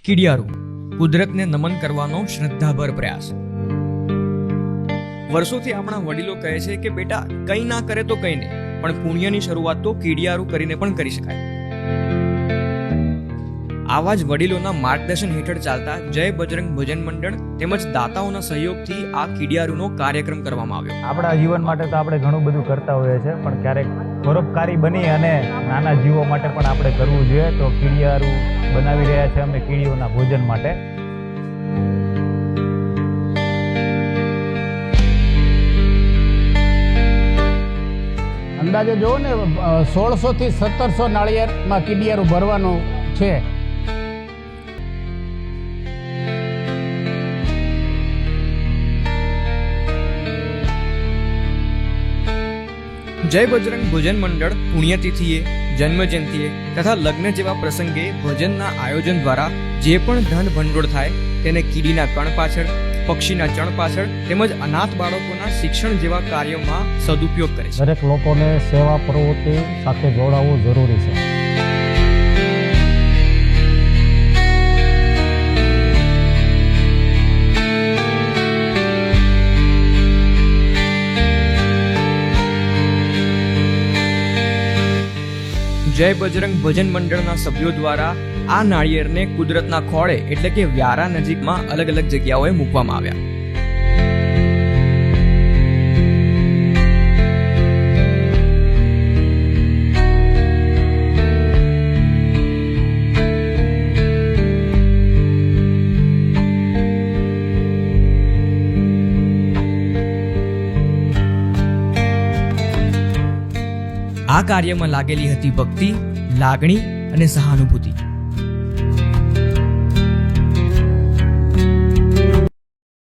કીડિયારું, કુદરતને નમન કરવાનો શ્રદ્ધાભર પ્રયાસ. વર્ષોથી આપણા વડીલો કહે છે કે બેટા, કંઈ ના કરે તો કંઈ નહીં, પણ પુણ્યની શરૂઆત તો કીડિયારું કરીને પણ કરી શકાય. આવા જ વડીલોના માર્ગદર્શન હેઠળ ચાલતા જય બજરંગ ભજન મંડળ તેમજ દાતાઓના સહયોગથી આ કીડિયારુનો કાર્યક્રમ કરવામાં આવ્યો. આપણા જીવન માટે તો આપણે ઘણું બધું કરતા હોઈએ છીએ, પણ ક્યારેક પરોપકારી બની અને નાના જીવો માટે પણ આપણે કરવું જોઈએ. તો કીડિયારું બનાવી રહ્યા છે અમે કીડીઓના ભોજન માટે. અંદાજે જોવો ને 1600 થી 1700 નાળિયેરમાં કીડિયારું ભરવાનું છે. જય બજરંગ ભજન મંડળ પુણ્યતિથિએ, જન્મજયંતિએ તથા લગ્ન જેવા પ્રસંગે ભજનના આયોજન દ્વારા જે પણ ધન ભંડોળ થાય તેને કીડીના કણ પાછળ, પક્ષીના ચણ પાછળ તેમજ અનાથ બાળકોના શિક્ષણ જેવા કાર્યોમાં સદુપયોગ કરે છે. દરેક લોકોને સેવા પ્રવૃત્તિ સાથે જોડાવવું જરૂરી છે. જય બજરંગ ભજન મંડળના સભ્યો દ્વારા આ નાળિયેરને કુદરતના ખોળે એટલે કે વ્યારા નજીકમાં અલગ અલગ જગ્યાઓએ મૂકવામાં આવ્યા. આ કાર્યમાં લાગેલી હતી ભક્તિ, લાગણી અને સહાનુભૂતિ.